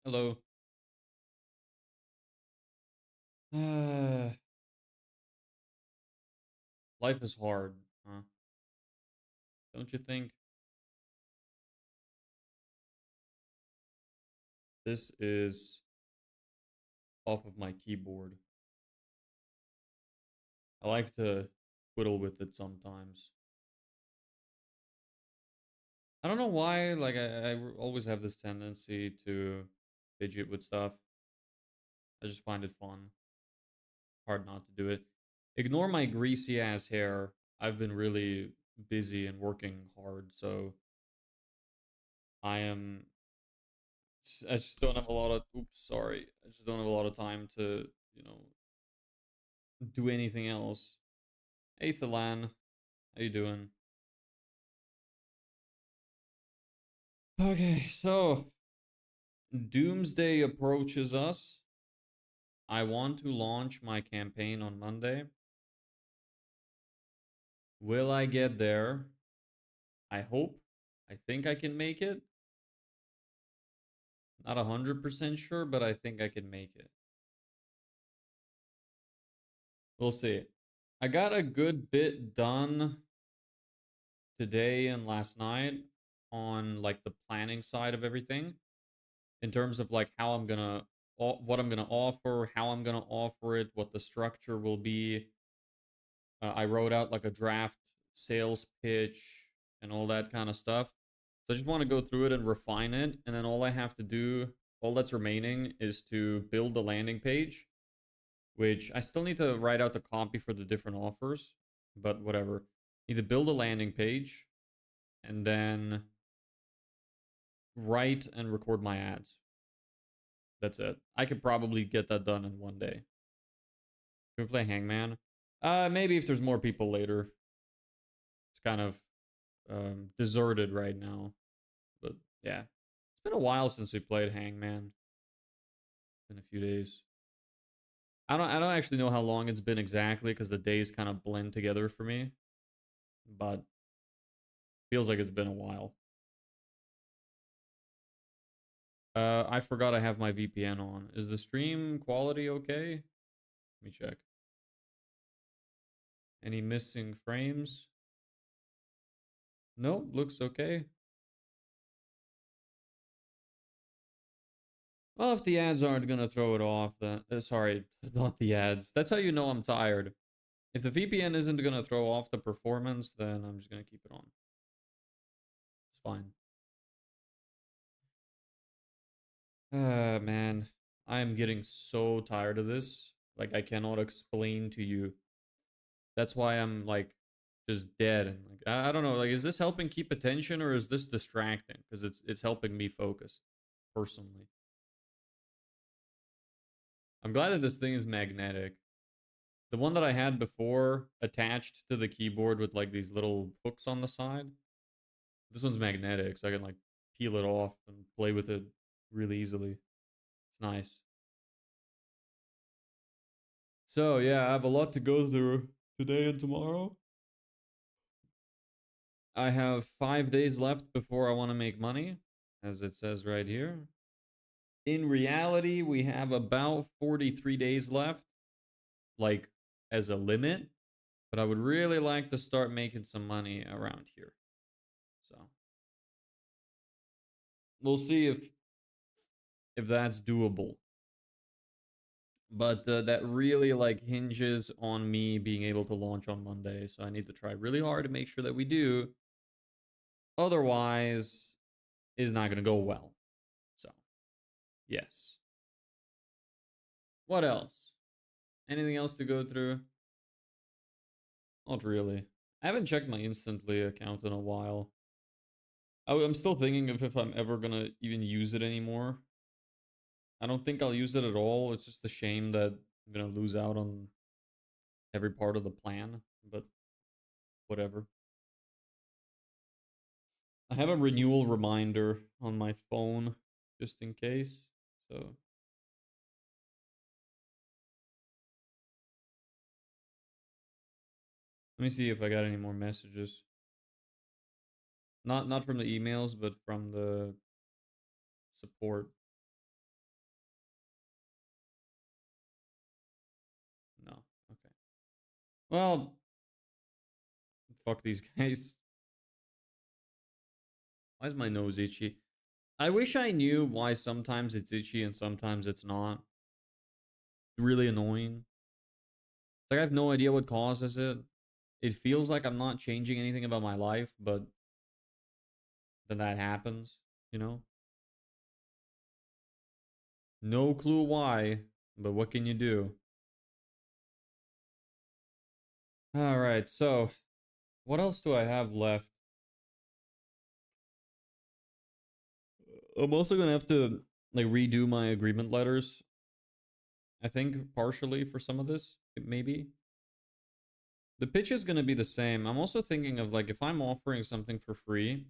Hello. Uh, Life is hard, huh? Don't you think? This is off of my keyboard. I like to twiddle with it sometimes. I don't know why, like, I always have this tendency to fidget with stuff. I just find it fun. Hard not to do it. Ignore my greasy ass hair. I've been really busy and working hard, so I am. I just don't have a lot of. Oops, sorry. I just don't have a lot of time to, you know, do anything else. Hey, Thalan. How you doing? Okay, so Doomsday approaches us. I want to launch my campaign on Monday. Will I get there? I hope. I think I can make it. Not 100% sure, but I think I can make it. We'll see. I got a good bit done today and last night on like the planning side of everything in terms of like how I'm gonna what I'm gonna offer, how I'm gonna offer it, what the structure will be. I wrote out like a draft sales pitch and all that kind of stuff. So I just want to go through it and refine it, and then all I have to do, all that's remaining, is to build the landing page, which I still need to write out the copy for the different offers, but whatever. Need to build a landing page and then write and record my ads. That's it. I could probably get that done in one day. Can we play Hangman? Maybe if there's more people later. It's kind of deserted right now. But yeah, it's been a while since we played Hangman. It's been a few days. I don't actually know how long it's been exactly because the days kind of blend together for me. But feels like it's been a while. I forgot I have my VPN on. Is the stream quality okay? Let me check. Any missing frames? Nope, looks okay. Well, if the ads aren't gonna throw it off, then sorry, not the ads. That's how you know I'm tired. If the VPN isn't gonna throw off the performance, then I'm just gonna keep it on. It's fine. Man, I am getting so tired of this. Like I cannot explain to you. That's why I'm like just dead and like I don't know. Like, is this helping keep attention or is this distracting? Because it's helping me focus personally. I'm glad that this thing is magnetic. The one that I had before attached to the keyboard with like these little hooks on the side. This one's magnetic, so I can like peel it off and play with it really easily. It's nice. So yeah, I have a lot to go through today and tomorrow. I have 5 days left before I want to make money, as it says right here. In reality, we have about 43 days left, like as a limit. But I would really like to start making some money around here. So we'll see if that's doable. But that really like hinges on me being able to launch on Monday. So I need to try really hard to make sure that we do. Otherwise, is not going to go well. So yes. What else? Anything else to go through? Not really. I haven't checked my Instantly account in a while. I'm still thinking of if I'm ever gonna even use it anymore. I don't think I'll use it at all. It's just a shame that I'm gonna lose out on every part of the plan, but whatever. I have a renewal reminder on my phone just in case. So let me see if I got any more messages. Not from the emails, but from the support. Well, fuck these guys. Why is my nose itchy? I wish I knew why sometimes it's itchy and sometimes it's not. Really annoying. It's like I have no idea what causes it. It feels like I'm not changing anything about my life, but then that happens, you know? No clue why, but what can you do? Alright, so what else do I have left? I'm also gonna have to like redo my agreement letters. I think partially for some of this, maybe. The pitch is gonna be the same. I'm also thinking of like if I'm offering something for free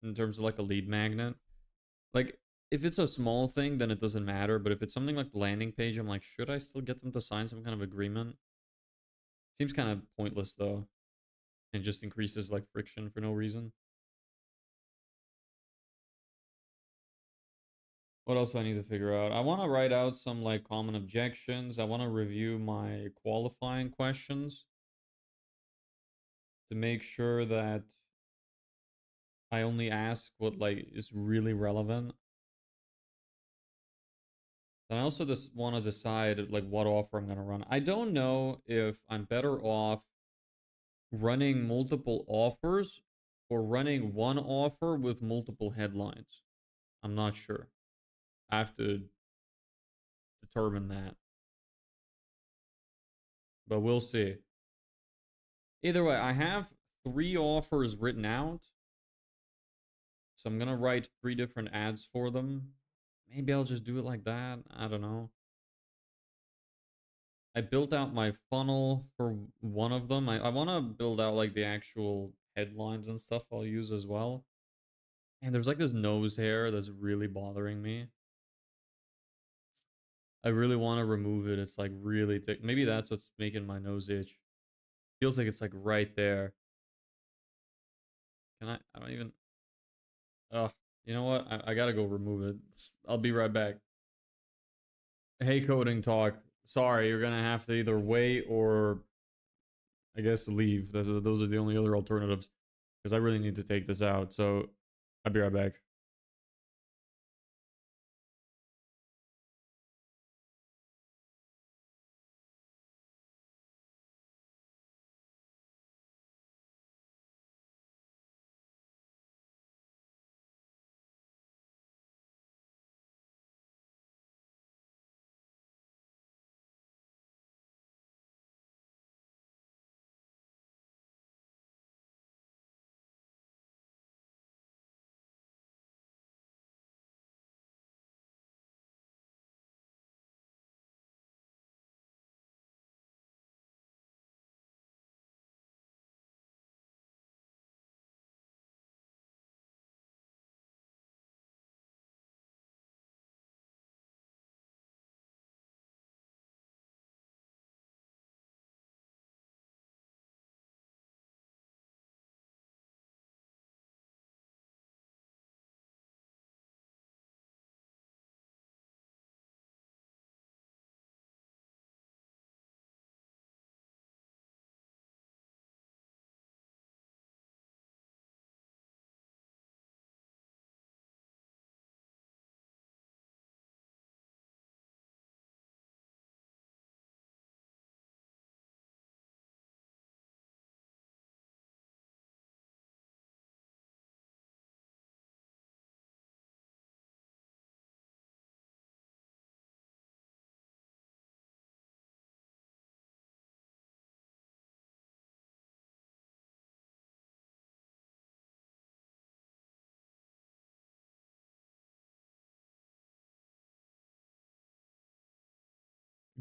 in terms of like a lead magnet, like if it's a small thing, then it doesn't matter. But if it's something like the landing page, I'm like, should I still get them to sign some kind of agreement? Seems kind of pointless though, and just increases like friction for no reason. What else do I need to figure out? I want to write out some like common objections. I want to review my qualifying questions to make sure that I only ask what like is really relevant. And I also just want to decide like what offer I'm gonna run. I don't know if I'm better off running multiple offers or running one offer with multiple headlines. I'm not sure. I have to determine that, but we'll see. Either way, I have 3 offers written out, so I'm gonna write 3 different ads for them. Maybe I'll just do it like that. I don't know. I built out my funnel for one of them. I want to build out like the actual headlines and stuff I'll use as well. And there's like this nose hair that's really bothering me. I really want to remove it. It's like really thick. Maybe that's what's making my nose itch. Feels like it's like right there. Can I don't even. Ugh. You know what? I gotta go remove it. I'll be right back. Hey, coding talk. Sorry, you're gonna have to either wait or I guess leave. Those are the only other alternatives because I really need to take this out. So I'll be right back.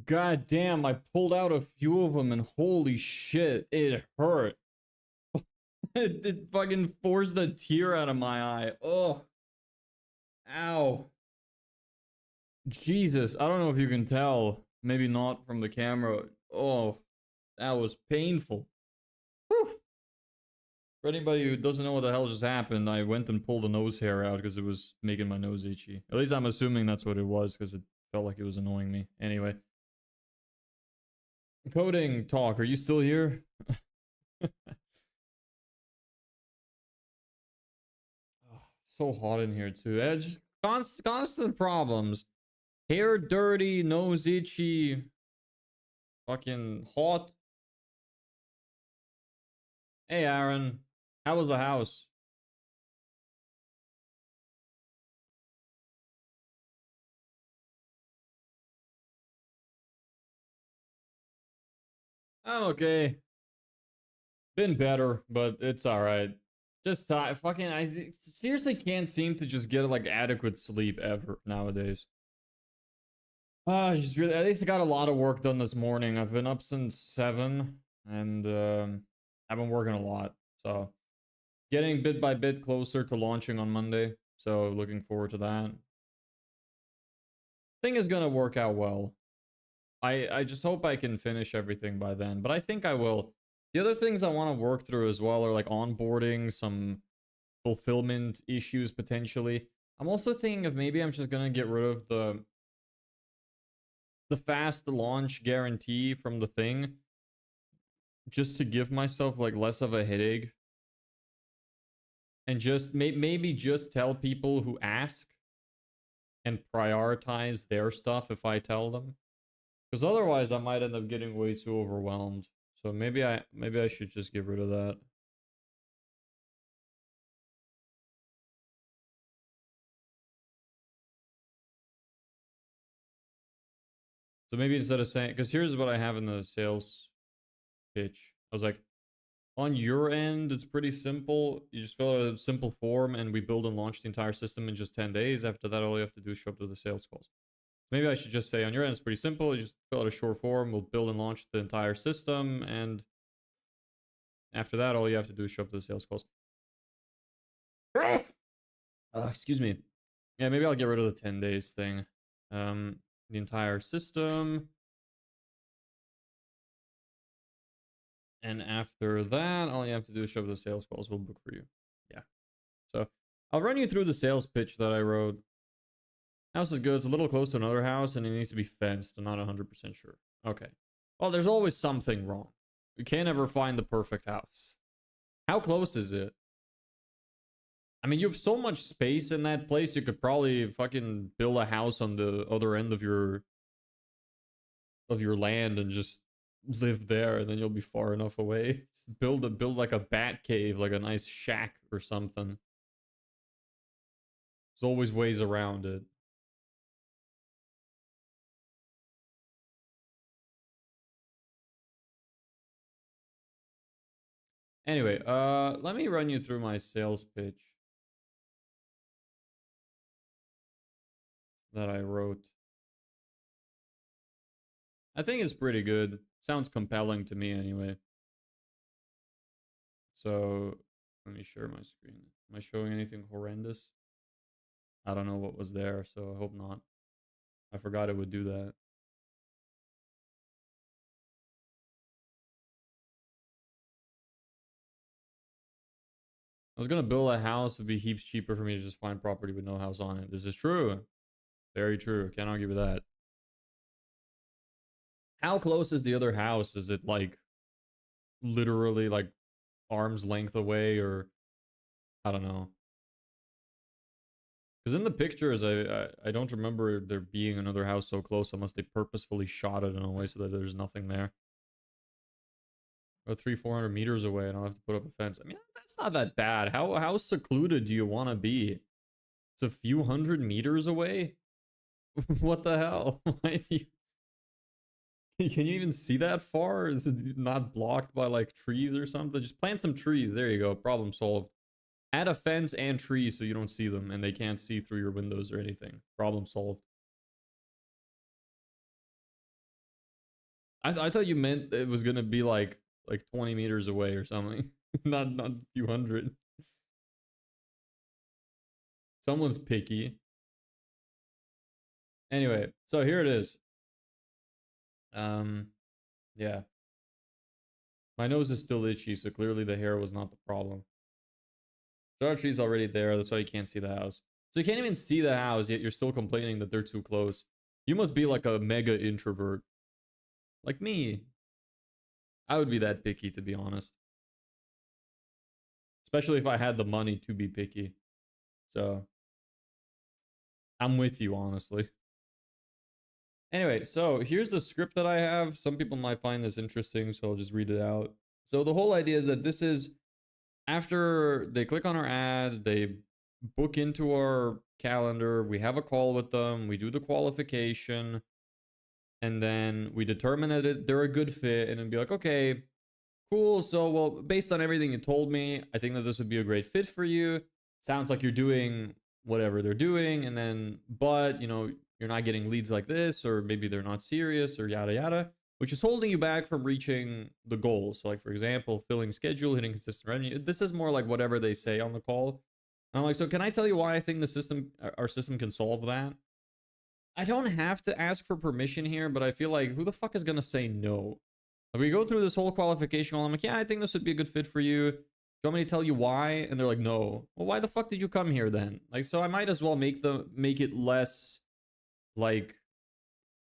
God damn, I pulled out a few of them and holy shit, it hurt. It fucking forced a tear out of my eye. Oh, ow. Jesus, I don't know if you can tell. Maybe not from the camera. Oh, that was painful. Whew. For anybody who doesn't know what the hell just happened, I went and pulled a nose hair out because it was making my nose itchy. At least I'm assuming that's what it was because it felt like it was annoying me. Anyway. Coding talk, are you still here? Oh, so hot in here too. Just constant problems. Hair dirty, nose itchy, fucking hot. Hey Aaron, how was the house? I'm okay. Been better, but it's alright. Just fucking I seriously can't seem to just get like adequate sleep ever nowadays. Just really, at least I got a lot of work done this morning. I've been up since 7 and I've been working a lot. So getting bit by bit closer to launching on Monday. So looking forward to that. Thing is gonna work out well. I just hope I can finish everything by then, but I think I will. The other things I want to work through as well are like onboarding, some fulfillment issues potentially. I'm also thinking of maybe I'm just gonna get rid of the fast launch guarantee from the thing just to give myself like less of a headache and just maybe just tell people who ask and prioritize their stuff if I tell them, because otherwise I might end up getting way too overwhelmed. So maybe I should just get rid of that. So maybe instead of saying, because here's what I have in the sales pitch. I was like, on your end, it's pretty simple. You just fill out a simple form and we build and launch the entire system in just 10 days. After that, all you have to do is show up to the sales calls. Maybe I should just say on your end, it's pretty simple. You just fill out a short form. We'll build and launch the entire system. And after that, all you have to do is show up to the sales calls. Excuse me. Yeah, maybe I'll get rid of the 10 days thing. The entire system. And after that, all you have to do is show up the sales calls. We'll book for you. Yeah. So I'll run you through the sales pitch that I wrote. House is good. It's a little close to another house and it needs to be fenced. I'm not 100% sure. Okay. Well, there's always something wrong. We can't ever find the perfect house. How close is it? I mean, you have so much space in that place. You could probably fucking build a house on the other end of your land and just live there, and then you'll be far enough away. Just build like a bat cave, like a nice shack or something. There's always ways around it. Anyway, let me run you through my sales pitch that I wrote. I think it's pretty good. Sounds compelling to me anyway. So let me share my screen. Am I showing anything horrendous? I don't know what was there, so I hope not. I forgot it would do that. I was gonna build a house. It'd be heaps cheaper for me to just find property with no house on it. This is true. Very true. Can't argue with that. How close is the other house? Is it like literally like arm's length away, or I don't know? Because in the pictures, I don't remember there being another house so close unless they purposefully shot it in a way so that there's nothing there. Or 300-400 meters away, and I'll have to put up a fence. I mean, that's not that bad. How secluded do you want to be? It's a few hundred meters away. What the hell? Why do you... Can you even see that far? Is it not blocked by like trees or something? Just plant some trees. There you go. Problem solved. Add a fence and trees so you don't see them and they can't see through your windows or anything. Problem solved. I thought you meant it was gonna be like 20 meters away or something. Not a few hundred. Someone's picky. Anyway, so here it is. Yeah. My nose is still itchy, so clearly the hair was not the problem. There are trees already there, that's why you can't see the house. So you can't even see the house, yet you're still complaining that they're too close. You must be like a mega introvert. Like me. I would be that picky, to be honest. Especially if I had the money to be picky. So I'm with you, honestly. Anyway, so here's the script that I have. Some people might find this interesting, so I'll just read it out. So the whole idea is that this is after they click on our ad, they book into our calendar, we have a call with them, we do the qualification, and then we determine that they're a good fit, and then be like, okay, cool. So, well, based on everything you told me, I think that this would be a great fit for you. Sounds like you're doing whatever they're doing, and then, but, you know, you're not getting leads like this, or maybe they're not serious, or yada yada, which is holding you back from reaching the goals. So, like, for example, filling schedule, hitting consistent revenue. This is more like whatever they say on the call. And I'm like, so can I tell you why I think our system can solve that? I don't have to ask for permission here, but I feel like who the fuck is gonna say no? Like, we go through this whole qualification call. I'm like, yeah, I think this would be a good fit for you. Do you want me to tell you why? And they're like, no. Well, why the fuck did you come here then? Like, so I might as well make it less, like,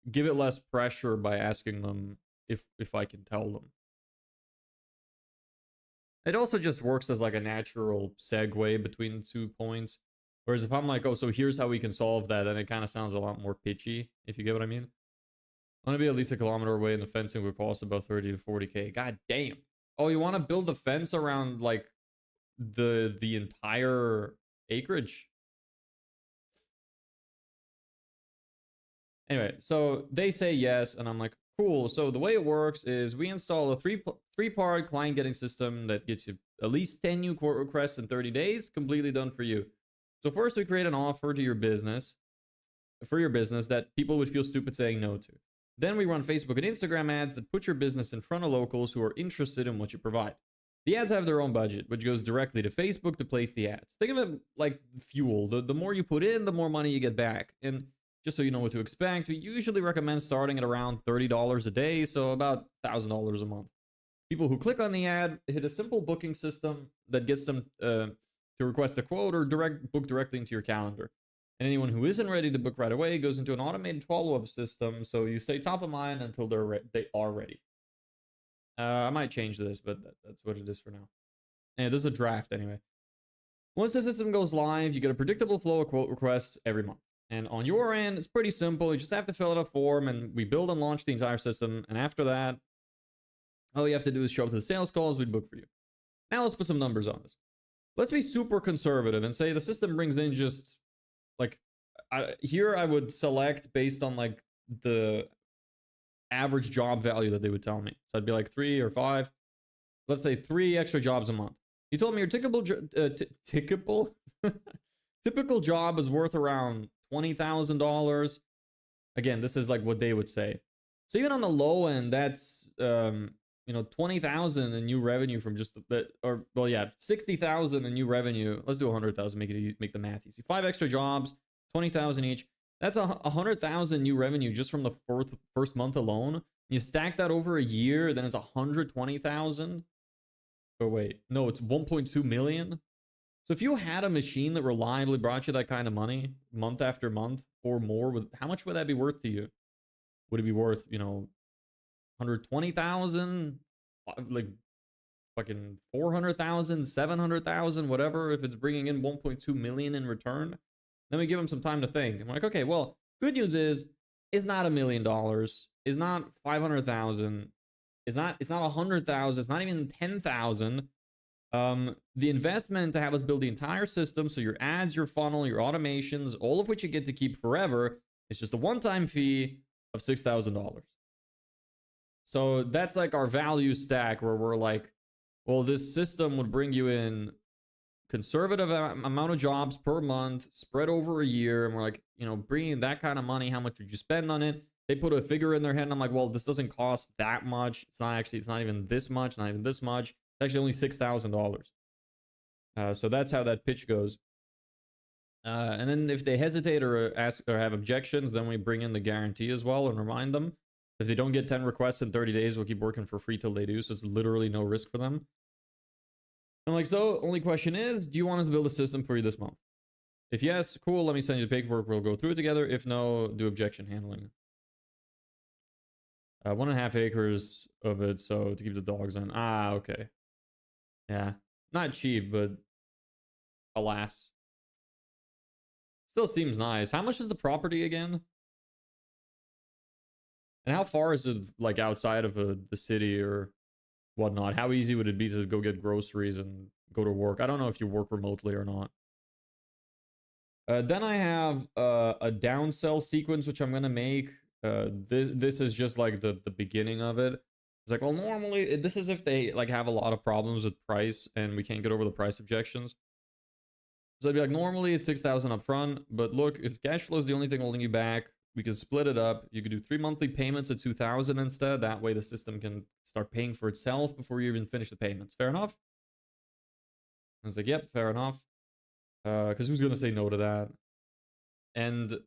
give it less pressure by asking them if I can tell them. It also just works as like a natural segue between 2 points. Whereas if I'm like, oh, so here's how we can solve that, then it kind of sounds a lot more pitchy, if you get what I mean. I want to be at least a kilometer away, and the fencing would cost about 30 to 40K. God damn. Oh, you want to build the fence around like the entire acreage? Anyway, so they say yes, and I'm like, cool. So the way it works is we install a three-part client getting system that gets you at least 10 new quote requests in 30 days, completely done for you. So first, we create an offer to your business, that people would feel stupid saying no to. Then we run Facebook and Instagram ads that put your business in front of locals who are interested in what you provide. The ads have their own budget, which goes directly to Facebook to place the ads. Think of it like fuel. The more you put in, the more money you get back. And just so you know what to expect, we usually recommend starting at around $30 a day, so about $1,000 a month. People who click on the ad hit a simple booking system that gets them to request a quote or book directly into your calendar. And anyone who isn't ready to book right away goes into an automated follow-up system, so you stay top of mind until they are ready. I might change this, but that's what it is for now. And this is a draft anyway. Once the system goes live, you get a predictable flow of quote requests every month. And on your end, it's pretty simple. You just have to fill out a form, and we build and launch the entire system. And after that, all you have to do is show up to the sales calls, we book for you. Now let's put some numbers on this. Let's be super conservative and say the system brings in just like, here I would select based on like the average job value that they would tell me. So I'd be like 3 or 5. Let's say 3 extra jobs a month. You told me your typical job is worth around $20,000. Again, this is like what they would say. So even on the low end, that's you know, 20,000 in new revenue from just the, or well, yeah, 60,000 in new revenue. Let's do 100,000. Make it easy, make the math easy. 5 extra jobs, 20,000 each. That's 100,000 new revenue just from the first month alone. You stack that over a year, then it's 120,000. Oh wait, no, it's 1.2 million. So if you had a machine that reliably brought you that kind of money month after month or more, how much would that be worth to you? Would it be worth, you know, 120,000, like fucking 400,000, 700,000, whatever, if it's bringing in 1.2 million in return? Then we give them some time to think. I'm like, okay, well, good news is, it's not $1 million, it's not 500,000, it's not 100,000, it's not even 10,000. The investment to have us build the entire system, so your ads, your funnel, your automations, all of which you get to keep forever, is just a one-time fee of $6,000. So that's like our value stack where we're like, well, this system would bring you in conservative amount of jobs per month spread over a year. And we're like, you know, bringing that kind of money, how much would you spend on it? They put a figure in their head, and I'm like, well, this doesn't cost that much. It's not even this much, not even this much. It's actually only $6,000. So that's how that pitch goes. And then if they hesitate or ask or have objections, then we bring in the guarantee as well and remind them. If they don't get 10 requests in 30 days, we'll keep working for free till they do. So it's literally no risk for them. I'm like, so only question is, do you want us to build a system for you this month? If yes, cool, let me send you the paperwork. We'll go through it together. If no, do objection handling. 1.5 acres of it, so to keep the dogs in. Ah, okay. Yeah. Not cheap, but alas. Still seems nice. How much is the property again? And how far is it, like, outside of the city or whatnot? How easy would it be to go get groceries and go to work? I don't know if you work remotely or not. Then I have a downsell sequence, which I'm gonna make. This is just like the beginning of it. It's like, well, normally this is if they like have a lot of problems with price and we can't get over the price objections. So I'd be like, normally it's 6,000 up front, but look, if cash flow is the only thing holding you back, we can split it up. You could do 3 monthly payments at 2,000 instead. That way the system can start paying for itself before you even finish the payments. Fair enough? I was like, yep, fair enough. Because who's gonna say no to that? And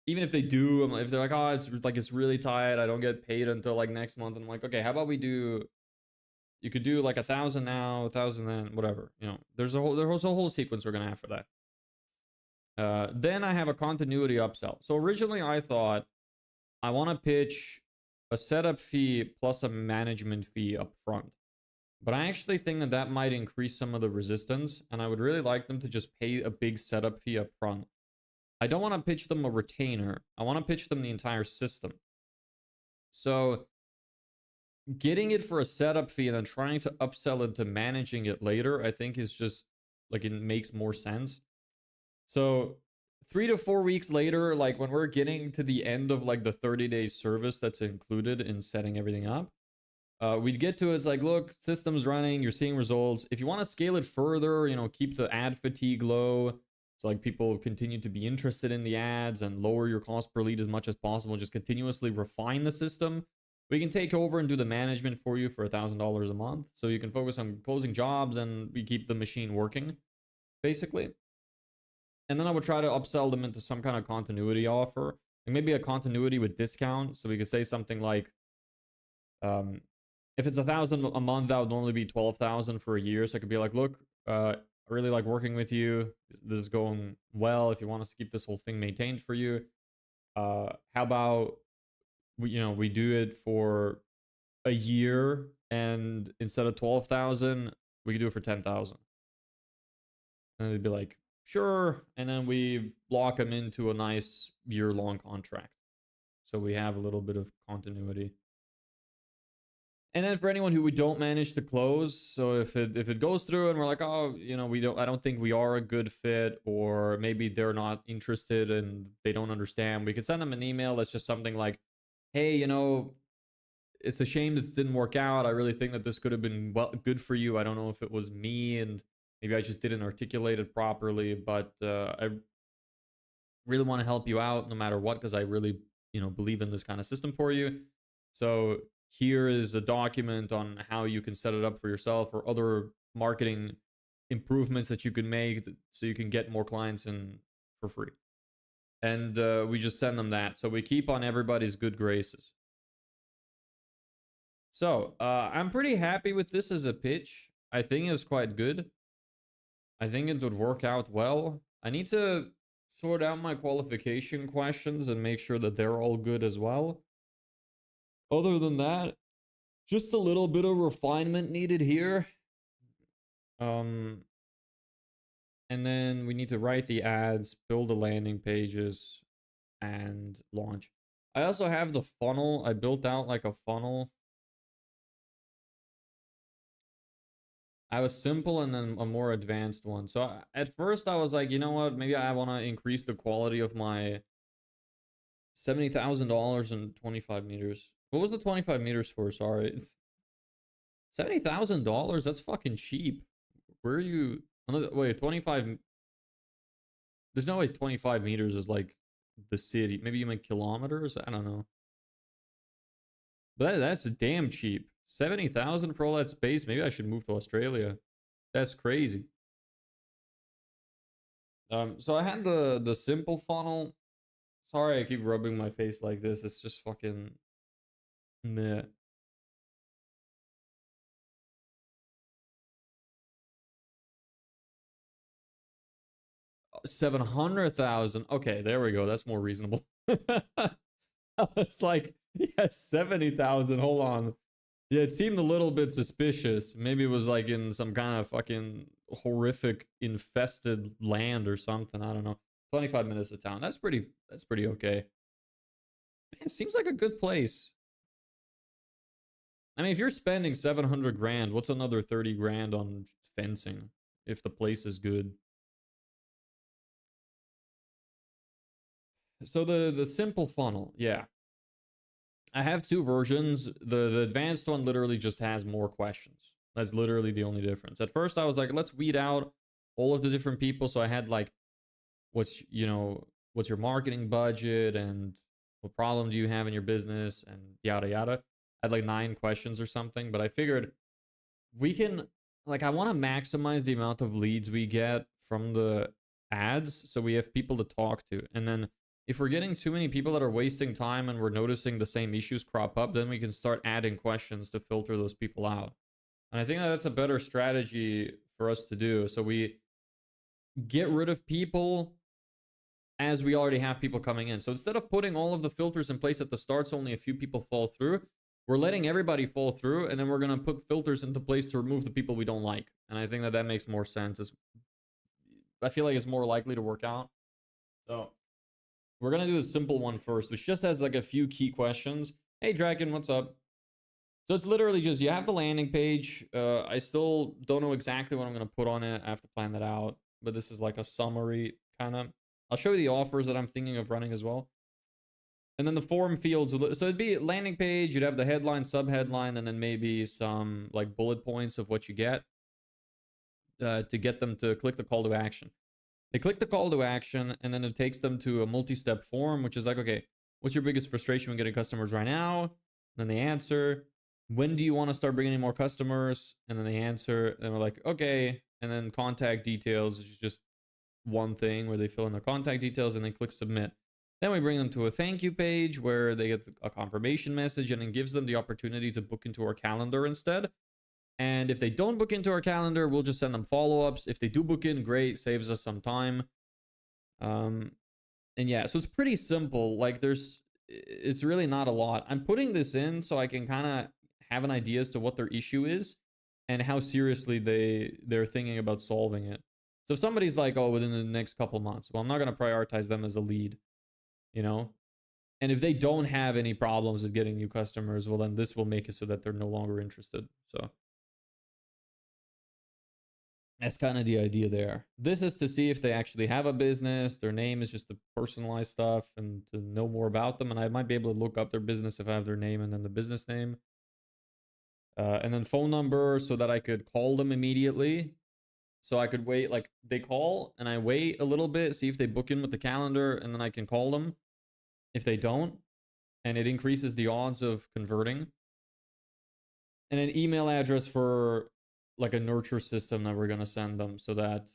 even if they do, if they're like, oh, it's really tight, I don't get paid until like next month, and I'm like, okay, how about we do? You could do like 1,000 now, 1,000 then, whatever. You know, there's a whole sequence we're gonna have for that. Then I have a continuity upsell. So originally I thought I want to pitch a setup fee plus a management fee up front. But I actually think that that might increase some of the resistance, and I would really like them to just pay a big setup fee up front. I don't want to pitch them a retainer. I want to pitch them the entire system. So getting it for a setup fee and then trying to upsell into managing it later, I think is just like it makes more sense. So 3 to 4 weeks later, like when we're getting to the end of like the 30-day service that's included in setting everything up, we'd get to it. It's like, look, system's running, you're seeing results. If you want to scale it further, you know, keep the ad fatigue low. So like people continue to be interested in the ads and lower your cost per lead as much as possible. Just continuously refine the system. We can take over and do the management for you for $1,000 a month. So you can focus on closing jobs and we keep the machine working, basically. And then I would try to upsell them into some kind of continuity offer. Like maybe a continuity with discount. So we could say something like, if it's 1,000 a month, that would normally be 12,000 for a year. So I could be like, look, I really like working with you. This is going well. If you want us to keep this whole thing maintained for you, how about we do it for a year, and instead of 12,000, we could do it for 10,000. And they'd be like, sure. And then we lock them into a nice year-long contract. So we have a little bit of continuity. And then for anyone who we don't manage to close, so if it goes through and we're like, oh, I don't think we are a good fit, or maybe they're not interested and they don't understand, we could send them an email that's just something like, hey, it's a shame this didn't work out. I really think that this could have been good for you. I don't know if it was me and maybe I just didn't articulate it properly, but I really want to help you out no matter what, because I really, believe in this kind of system for you. So here is a document on how you can set it up for yourself or other marketing improvements that you can make so you can get more clients in for free. And we just send them that. So we keep on everybody's good graces. So I'm pretty happy with this as a pitch. I think it's quite good. I think it would work out well. I need to sort out my qualification questions and make sure that they're all good as well. Other than that, just a little bit of refinement needed here. And then we need to write the ads, build the landing pages, and launch. I also have the funnel. I built out like a funnel. I was simple and then a more advanced one. So at first I was like, you know what? Maybe I want to increase the quality of my $70,000 and 25 meters. What was the 25 meters for? Sorry. $70,000? That's fucking cheap. Where are you? Wait, 25. There's no way 25 meters is like the city. Maybe you mean kilometers? I don't know. But that's damn cheap. 70,000 for all that space. Maybe I should move to Australia. That's crazy. So I had the simple funnel. Sorry, I keep rubbing my face like this. It's just fucking meh. $700,000. Okay, there we go. That's more reasonable. It's like Yeah, 70,000. Hold on. Yeah, it seemed a little bit suspicious. Maybe it was like in some kind of fucking horrific infested land or something. I don't know. 25 minutes to town. That's pretty okay. Man, it seems like a good place. I mean, if you're spending 700 grand, what's another 30 grand on fencing if the place is good? So the simple funnel, yeah. I have two versions. The advanced one literally just has more questions. That's literally the only difference. At first I was like, let's weed out all of the different people. So I had like, what's your marketing budget and what problem do you have in your business and yada yada. I had like 9 questions or something, but I figured we can, like, I want to maximize the amount of leads we get from the ads so we have people to talk to. And then if we're getting too many people that are wasting time and we're noticing the same issues crop up, then we can start adding questions to filter those people out. And I think that's a better strategy for us to do. So we get rid of people as we already have people coming in. So instead of putting all of the filters in place at the start so only a few people fall through, we're letting everybody fall through, and then we're going to put filters into place to remove the people we don't like. And I think that that makes more sense. I feel like it's more likely to work out. So we're going to do the simple one first, which just has like a few key questions. Hey, Draken, what's up? So it's literally just, you have the landing page. I still don't know exactly what I'm going to put on it. I have to plan that out. But this is like a summary kind of. I'll show you the offers that I'm thinking of running as well. And then the form fields. So it'd be landing page. You'd have the headline, subheadline, and then maybe some like bullet points of what you get to get them to click the call to action. They click the call to action, and then it takes them to a multi-step form, which is like, okay, what's your biggest frustration with getting customers right now? And then they answer, when do you want to start bringing in more customers? And then they answer, and we're like, okay. And then contact details, which is just one thing where they fill in their contact details and then click submit. Then we bring them to a thank you page where they get a confirmation message, and it gives them the opportunity to book into our calendar instead. And if they don't book into our calendar, we'll just send them follow-ups. If they do book in, great, saves us some time. And yeah, so it's pretty simple. Like it's really not a lot. I'm putting this in so I can kind of have an idea as to what their issue is and how seriously they're thinking about solving it. So if somebody's like, oh, within the next couple months, well, I'm not going to prioritize them as a lead, you know? And if they don't have any problems with getting new customers, well, then this will make it so that they're no longer interested. So that's kind of the idea there. This is to see if they actually have a business. Their name is just the personalized stuff and to know more about them. And I might be able to look up their business if I have their name and then the business name. And then phone number so that I could call them immediately. So I could wait, like they call and I wait a little bit, see if they book in with the calendar, and then I can call them if they don't. And it increases the odds of converting. And an email address for like a nurture system that we're going to send them so that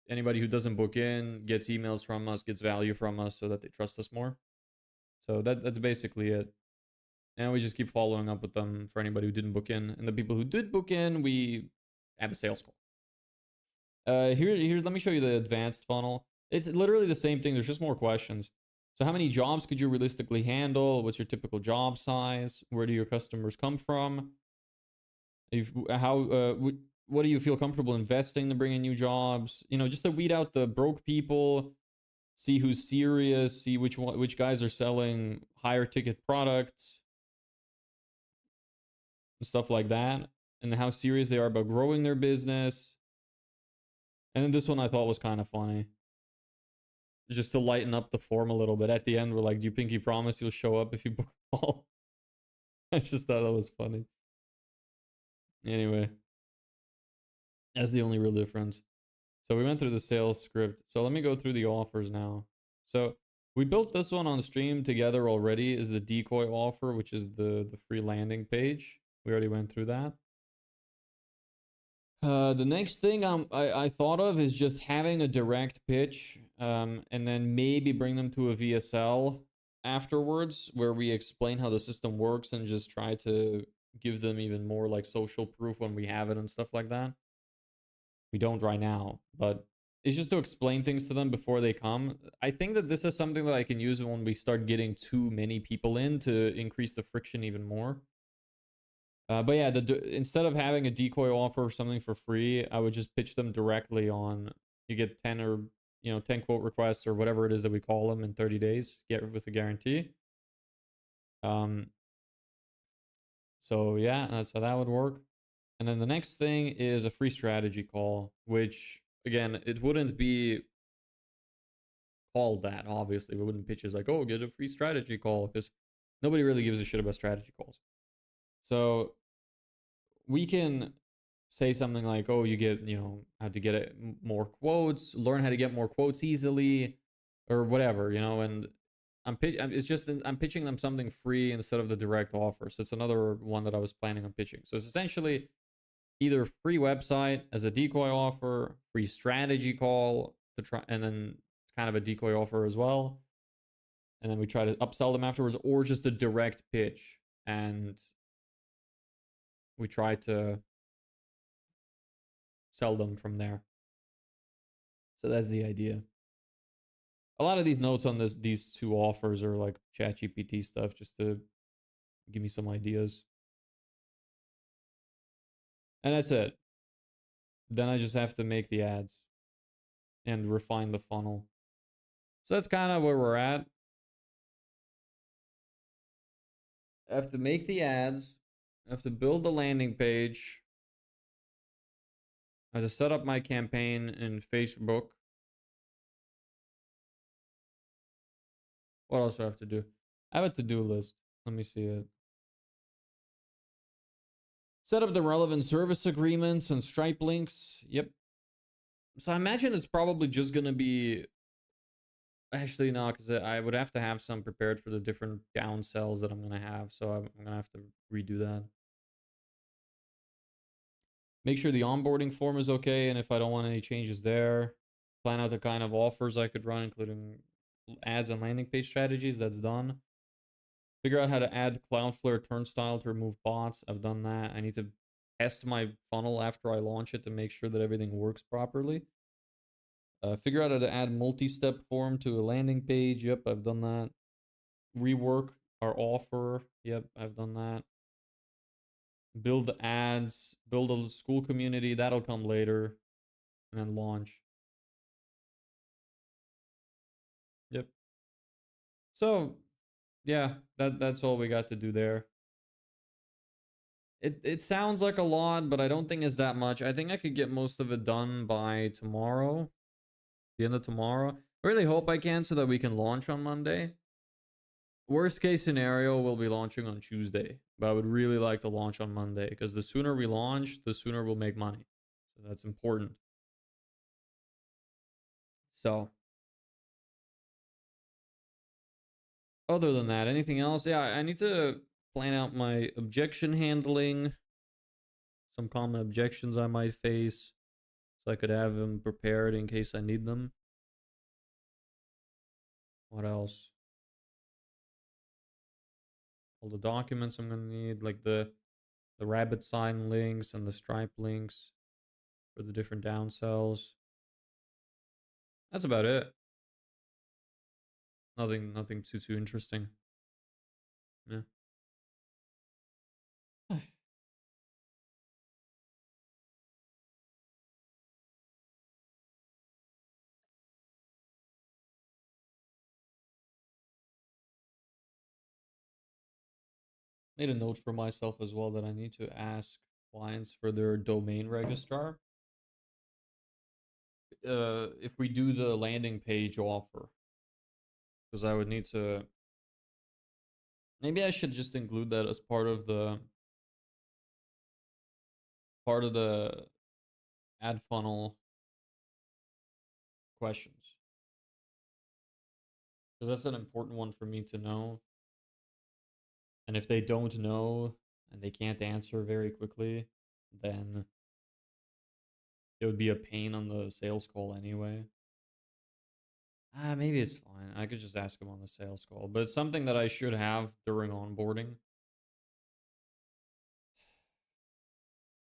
anybody who doesn't book in gets emails from us, gets value from us so that they trust us more. So that's basically it. And we just keep following up with them for anybody who didn't book in. And the people who did book in, we have a sales call. Here's let me show you the advanced funnel. It's literally the same thing. There's just more questions. So how many jobs could you realistically handle? What's your typical job size? Where do your customers come from? What do you feel comfortable investing to bring in new jobs? You know, just to weed out the broke people, see who's serious, see which guys are selling higher ticket products, and stuff like that, and how serious they are about growing their business. And then this one I thought was kind of funny. Just to lighten up the form a little bit. At the end, we're like, do you pinky promise you'll show up if you book a call? I just thought that was funny. Anyway, that's the only real difference. So we went through the sales script. So let me go through the offers now. So we built this one on stream together already, is the decoy offer, which is the free landing page. We already went through that. The next thing I thought of is just having a direct pitch, and then maybe bring them to a VSL afterwards where we explain how the system works and just try to give them even more like social proof when we have it and stuff like that. We don't right now, but is just to explain things to them before they come. I think that this is something that I can use when we start getting too many people in to increase the friction even more. But yeah, instead of having a decoy offer or something for free, I would just pitch them directly on. You get 10 or 10 quote requests or whatever it is that we call them in 30 days. Get with a guarantee. Um. So yeah, that's how that would work. And then the next thing is a free strategy call, which again, it wouldn't be called that. Obviously, we wouldn't pitch as like, oh, get a free strategy call because nobody really gives a shit about strategy calls. So we can say something like, oh, you get, how to get more quotes, learn how to get more quotes easily, or whatever, and I'm pitching them something free instead of the direct offer. So it's another one that I was planning on pitching. So it's essentially either free website as a decoy offer, free strategy call to try, and then kind of a decoy offer as well. And then we try to upsell them afterwards, or just a direct pitch. And we try to sell them from there. So that's the idea. A lot of these notes on these two offers are like ChatGPT stuff, just to give me some ideas. And that's it. Then I just have to make the ads and refine the funnel. So that's kind of where we're at. I have to make the ads. I have to build the landing page. I have to set up my campaign in Facebook. What else do I have to do? I have a to-do list. Let me see it. Set up the relevant service agreements and Stripe links. Yep. So I imagine it's probably just going to be... Actually, no, because I would have to have some prepared for the different downsells that I'm going to have. So I'm going to have to redo that. Make sure the onboarding form is okay. And if I don't want any changes there, plan out the kind of offers I could run, including ads and landing page strategies. That's done. Figure out how to add Cloudflare turnstile to remove bots. I've done that. I need to test my funnel after I launch it to make sure that everything works properly. Figure out how to add multi-step form to a landing page. Yep, I've done that. Rework our offer. Yep, I've done that. Build ads. Build a school community. That'll come later. And then launch. Yep. So, yeah, that's all we got to do there. It sounds like a lot, but I don't think it's that much. I think I could get most of it done by tomorrow. The end of tomorrow. I really hope I can so that we can launch on Monday. Worst case scenario, we'll be launching on Tuesday. But I would really like to launch on Monday because the sooner we launch, the sooner we'll make money. So that's important. So, other than that, anything else? Yeah, I need to plan out my objection handling. Some common objections I might face. So I could have them prepared in case I need them. What else? All the documents I'm gonna need, like the rabbit sign links and the Stripe links for the different downsells. That's about it. Nothing too interesting. Yeah. Made a note for myself as well that I need to ask clients for their domain registrar. If we do the landing page offer, because I would need to. Maybe I should just include that as part of the ad funnel questions, because that's an important one for me to know. And if they don't know and they can't answer very quickly, then it would be a pain on the sales call anyway. Maybe it's fine. I could just ask them on the sales call, but it's something that I should have during onboarding.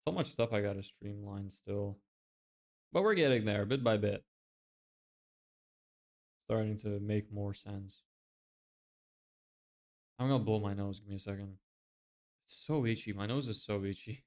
So much stuff I gotta streamline still. But we're getting there bit by bit. starting to make more sense. I'm gonna blow my nose. Give me a second. It's so itchy. My nose is so itchy.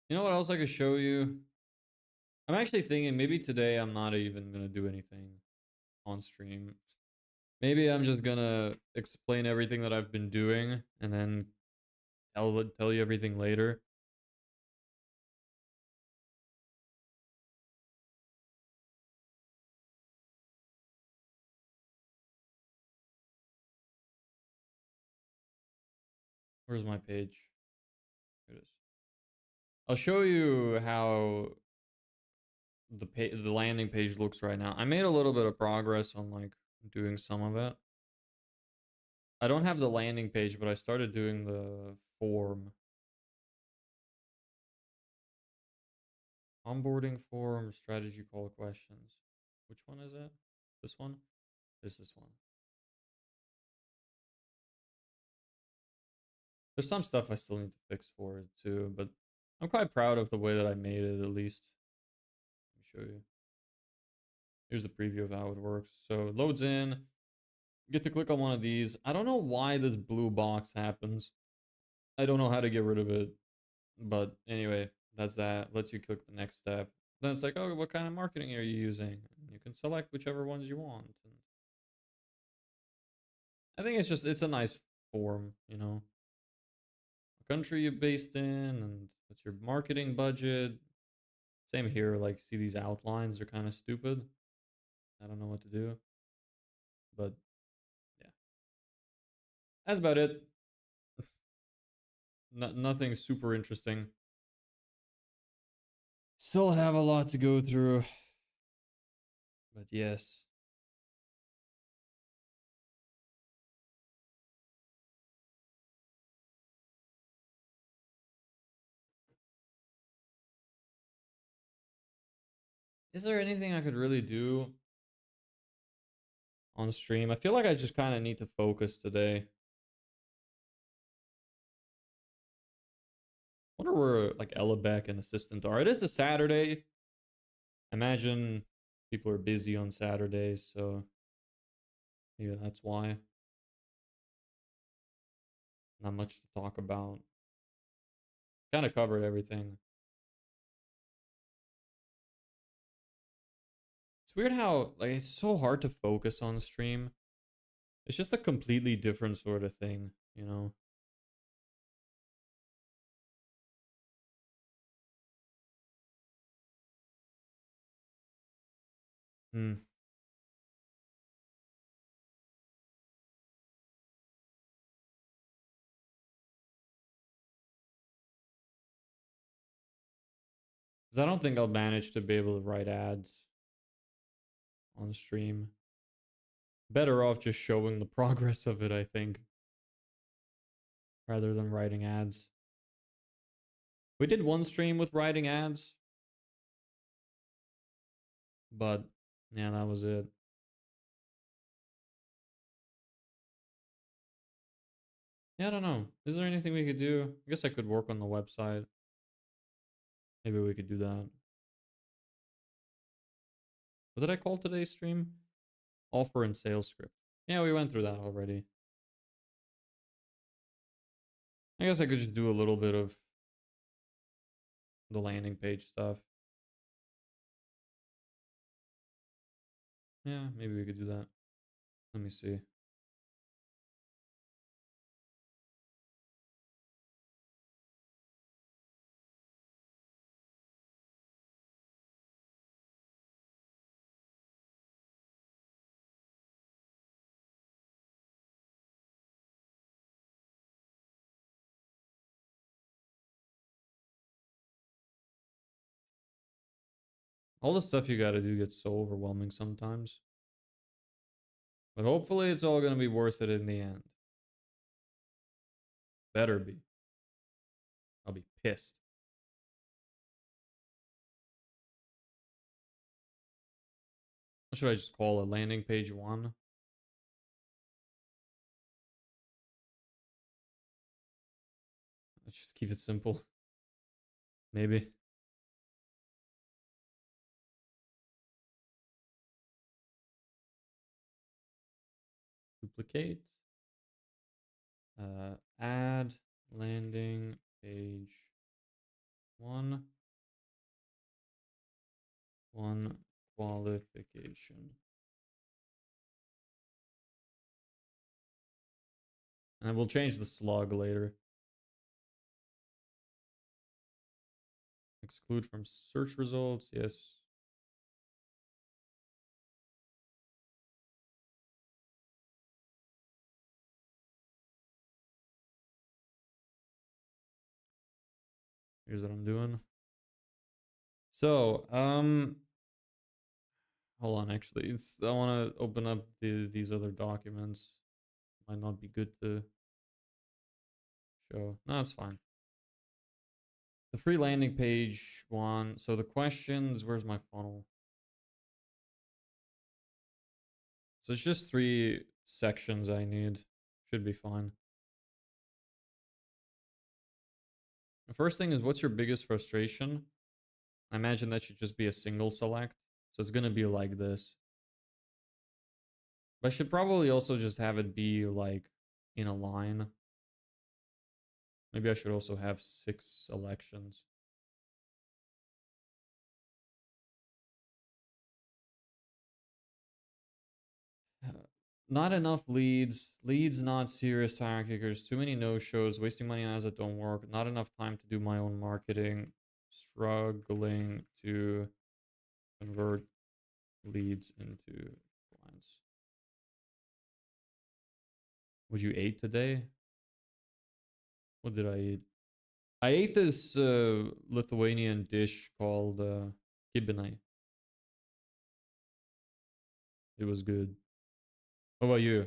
You know what else I could show you? I'm actually thinking maybe today I'm not even gonna do anything on stream. Maybe I'm just gonna explain everything that I've been doing and then tell you everything later. Where's my page? Here it is. I'll show you how the landing page looks right now. I made a little bit of progress on like doing some of it. I don't have the landing page, but I started doing the form. Onboarding form, strategy call questions. Which one is it? This one? This one. There's some stuff I still need to fix for it too, but I'm quite proud of the way that I made it, at least. Let me show you. Here's the preview of how it works. So it loads in. You get to click on one of these. I don't know why this blue box happens. I don't know how to get rid of it. But anyway, that's that. Lets you click the next step. Then it's like, oh, what kind of marketing are you using? And you can select whichever ones you want. And I think it's a nice form, you know. What country you're based in and what's your marketing budget. Same here, like see these outlines are kind of stupid. I don't know what to do. But yeah. That's about it. Nothing super interesting. Still have a lot to go through. But yes. Is there anything I could really do on stream? I feel like I just kind of need to focus today. Wonder where like Beck and assistant are. It is a Saturday. Imagine people are busy on Saturdays, so maybe that's why. Not much to talk about. Kind of covered everything. It's weird how like it's so hard to focus on stream. It's just a completely different sort of thing, you know. Hmm. 'Cause I don't think I'll manage to be able to write ads on stream. Better off just showing the progress of it, I think, rather than writing ads. We did one stream with writing ads, but yeah, that was it. Yeah, I don't know. Is there anything we could do? I guess I could work on the website. Maybe we could do that. What did I call today's stream? Offer and sales script. Yeah, we went through that already. I guess I could just do a little bit of the landing page stuff. Yeah, maybe we could do that. Let me see. All the stuff you gotta do gets so overwhelming sometimes. But hopefully it's all gonna be worth it in the end. Better be. I'll be pissed. What should I just call it? Landing page 1? Let's just keep it simple. Maybe. Duplicate. Add landing page 1. 1 qualification. And we'll change the slug later. Exclude from search results. Yes. Here's what I'm doing. So, hold on. Actually, I want to open up these other documents. Might not be good to show. No, it's fine. The free landing page 1. So the questions. Where's my funnel? So it's just 3 sections I need. Should be fine. The first thing is, what's your biggest frustration? I imagine that should just be a single select. So it's going to be like this. But I should probably also just have it be like in a line. Maybe I should also have 6 selections. Not enough leads. Leads not serious tire kickers. Too many no-shows. Wasting money on ads that don't work. Not enough time to do my own marketing. Struggling to convert leads into clients. Would you eat today? What did I eat? I ate this Lithuanian dish called kibinai. It was good. What about you?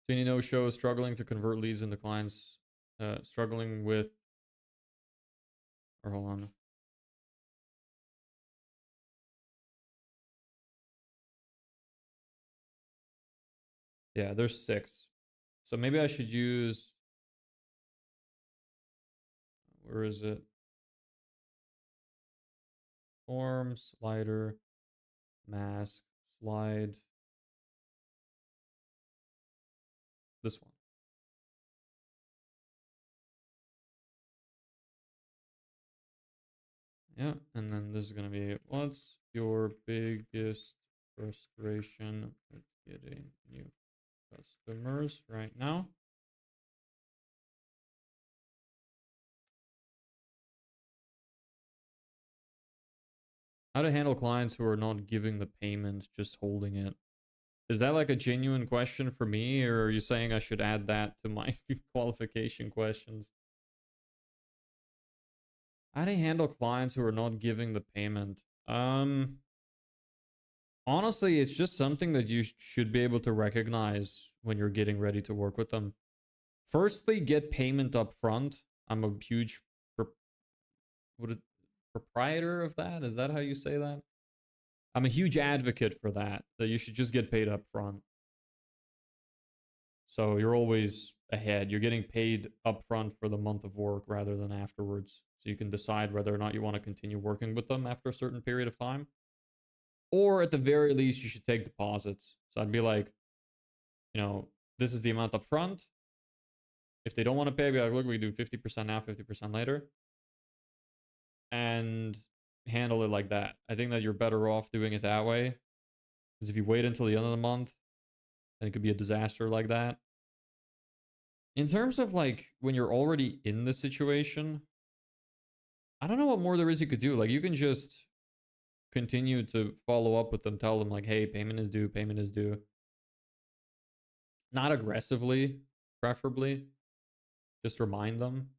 So you know, show struggling to convert leads into clients. Struggling with. Or hold on. Yeah, there's 6. So maybe I should use. Where is it? Form, slider, mask, slide. This one. Yeah, and then this is going to be, what's your biggest frustration with getting new customers right now? How to handle clients who are not giving the payment, just holding it. Is that like a genuine question for me, or are you saying I should add that to my qualification questions? How to handle clients who are not giving the payment? Honestly, it's just something that you should be able to recognize when you're getting ready to work with them. Firstly, get payment up front. I'm a huge proprietor of that. Is that how you say that? I'm a huge advocate for that you should just get paid up front. So you're always ahead. You're getting paid up front for the month of work rather than afterwards. So you can decide whether or not you want to continue working with them after a certain period of time. Or at the very least, you should take deposits. So I'd be like, this is the amount up front. If they don't want to pay, I'd be like, look, we do 50% now, 50% later. And handle it like that. I think that you're better off doing it that way. Because if you wait until the end of the month, then it could be a disaster like that. In terms of like when you're already in the situation, I don't know what more there is you could do. Like you can just continue to follow up with them, tell them like, hey, payment is due, payment is due. Not aggressively, preferably. Just remind them.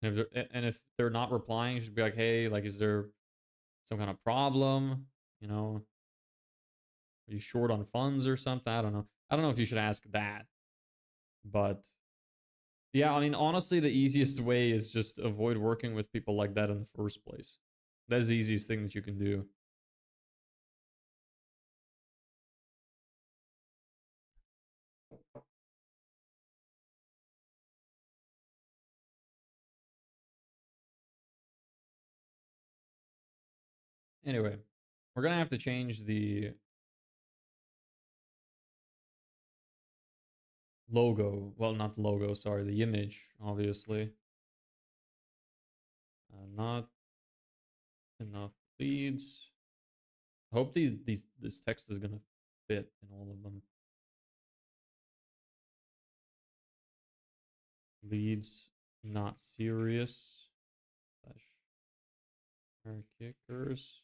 And if they're not replying, you should be like, hey, like, is there some kind of problem? You know, are you short on funds or something? I don't know. I don't know if you should ask that, but yeah, I mean, honestly, the easiest way is just avoid working with people like that in the first place. That's the easiest thing that you can do. Anyway, we're gonna have to change the logo. Well, not the logo, sorry, the image, obviously. Not enough leads. I hope this text is gonna fit in all of them. Leads not serious. Slash kickers.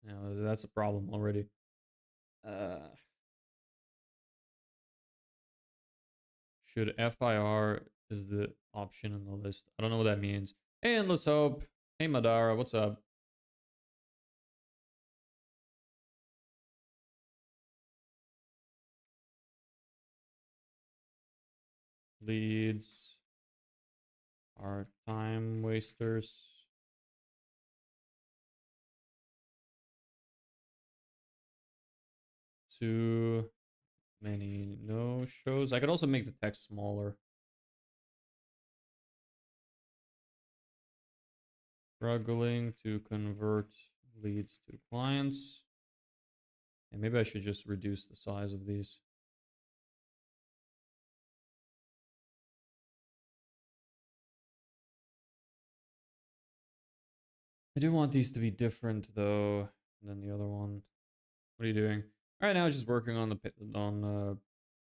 Yeah, that's a problem already. Uh, should FIR is the option in the list? I don't know what that means. And let's hope. Hey Madara, what's up? Leads are time wasters. Too many no shows. I could also make the text smaller. Struggling to convert leads to clients. And maybe I should just reduce the size of these. I do want these to be different though than the other one. What are you doing? Right now, just working on the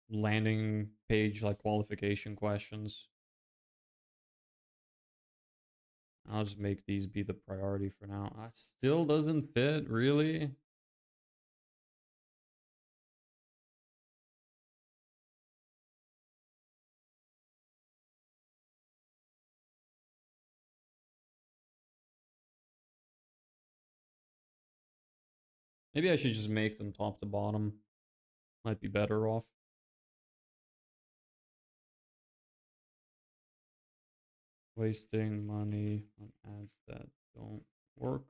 landing page like qualification questions. I'll just make these be the priority for now. It still doesn't fit, really. Maybe I should just make them top to bottom. Might be better off. Wasting money on ads that don't work.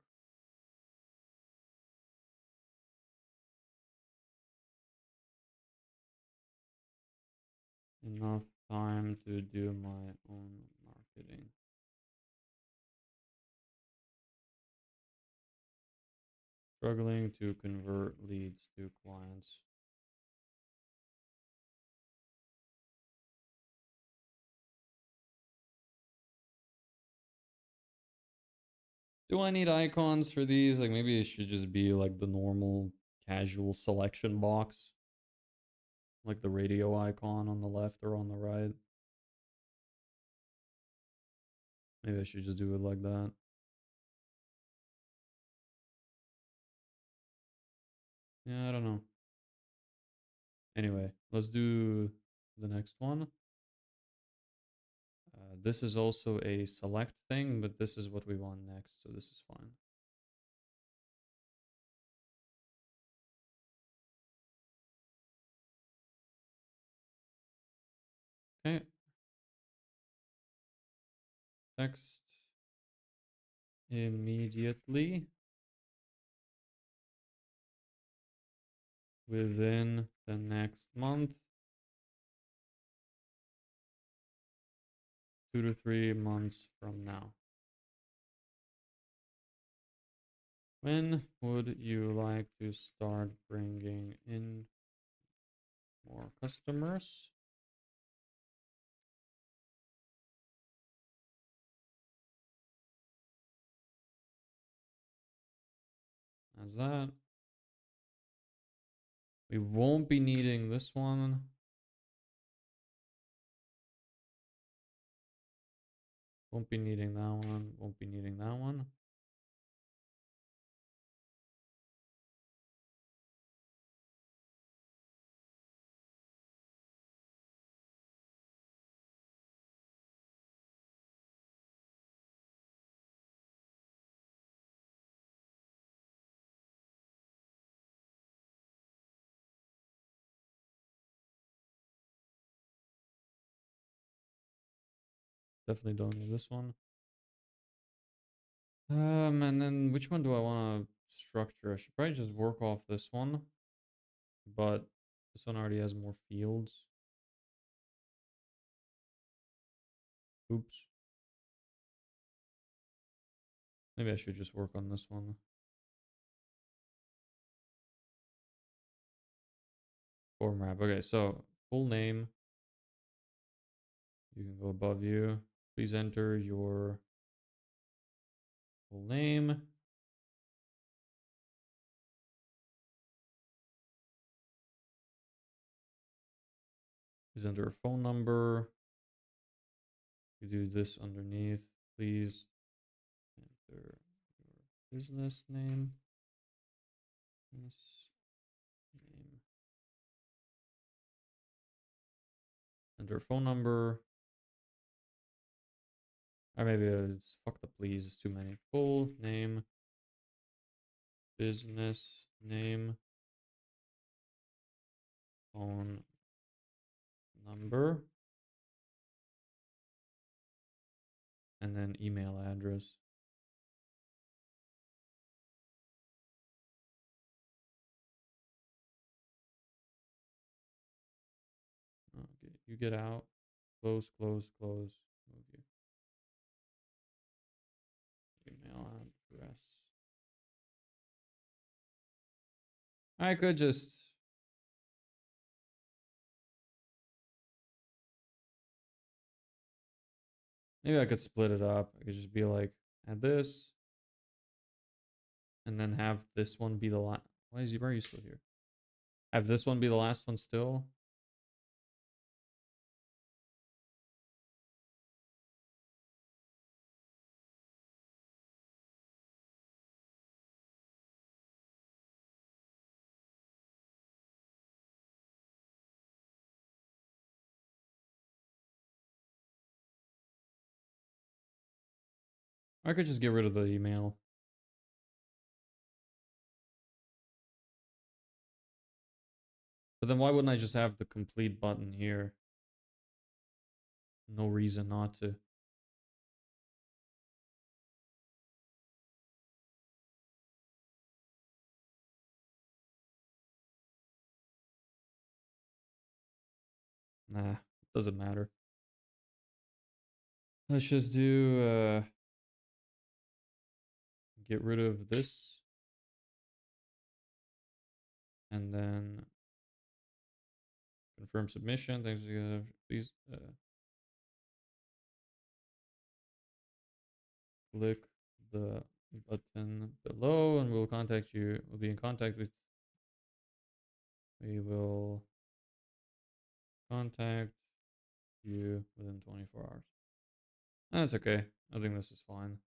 Enough time to do my own marketing. Struggling to convert leads to clients. Do I need icons for these? Like maybe it should just be like the normal casual selection box. Like the radio icon on the left or on the right. Maybe I should just do it like that. Yeah, I don't know. Anyway, let's do the next one. This is also a select thing, but this is what we want next, so this is fine. Okay. Text immediately within the next month. 2 to 3 months from now. When would you like to start bringing in more customers? As that. We won't be needing this one. Won't be needing that one. Won't be needing that one. Definitely don't need this one. And then which one do I want to structure? I should probably just work off this one, but this one already has more fields. Oops. Maybe I should just work on this one. Form wrap. Okay, so full name. You can go above you. Please enter your full name. Please enter a phone number. You do this underneath. Please enter your business name. Business name. Enter a phone number. Or maybe it's fuck the please. It's too many. Full name. Business name. Phone number. And then email address. Okay, you get out. Close, close, close. Okay. Email address. I could just... Maybe I could split it up. I could just be like, add this. And then have this one be the last. Why are you still here? Have this one be the last one still. I could just get rid of the email. But then why wouldn't I just have the complete button here? No reason not to. Nah, doesn't matter. Let's just do get rid of this. And then confirm submission. Thanks. Please click the button below and we'll contact you. We'll be in contact with. We will contact you within 24 hours. That's okay. I think this is fine.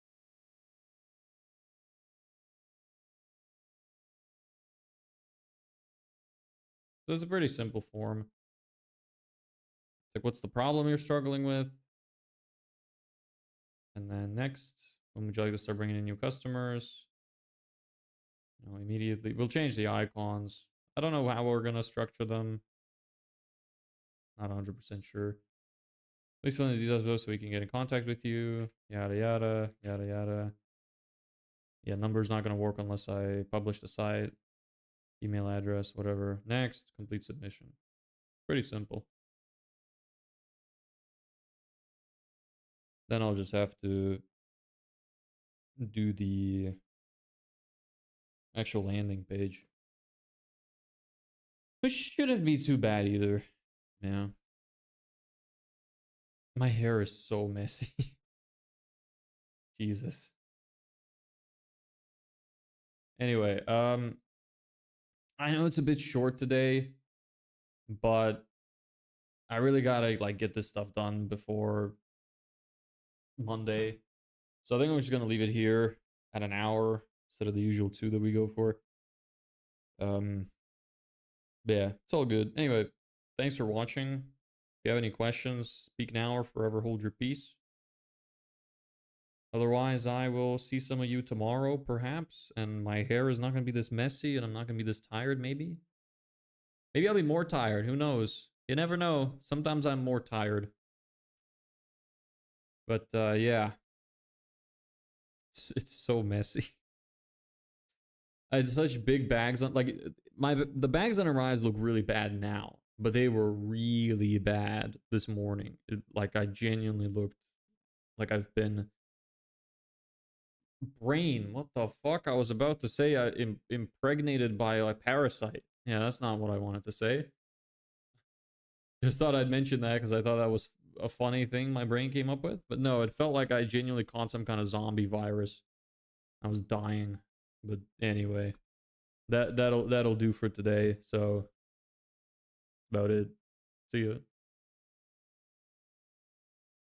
So it's a pretty simple form. It's like, what's the problem you're struggling with? And then next, when would you like to start bringing in new customers? You know, immediately, we'll change the icons. I don't know how we're going to structure them. Not 100% sure. Please fill in the details below so we can get in contact with you. Yada, yada, yada, yada. Yeah, number's not going to work unless I publish the site. Email address, whatever. Next, complete submission. Pretty simple. Then I'll just have to do the actual landing page. Which shouldn't be too bad either. Yeah. My hair is so messy. Jesus. Anyway, I know it's a bit short today, but I really gotta like get this stuff done before Monday. So I think I'm just gonna leave it here at an hour instead of the usual 2 that we go for. But yeah, it's all good. Anyway, thanks for watching. If you have any questions, speak now or forever hold your peace. Otherwise, I will see some of you tomorrow, perhaps. And my hair is not going to be this messy and I'm not going to be this tired, maybe. Maybe I'll be more tired. Who knows? You never know. Sometimes I'm more tired. But yeah, it's so messy. I had such big bags on, like, the bags on her eyes look really bad now, but they were really bad this morning. Like I genuinely looked like I've been brain. What the fuck? I was about to say impregnated by a parasite. Yeah, that's not what I wanted to say. Just thought I'd mention that because I thought that was a funny thing my brain came up with. But no, it felt like I genuinely caught some kind of zombie virus. I was dying. But anyway, that'll do for today. So about it. See ya.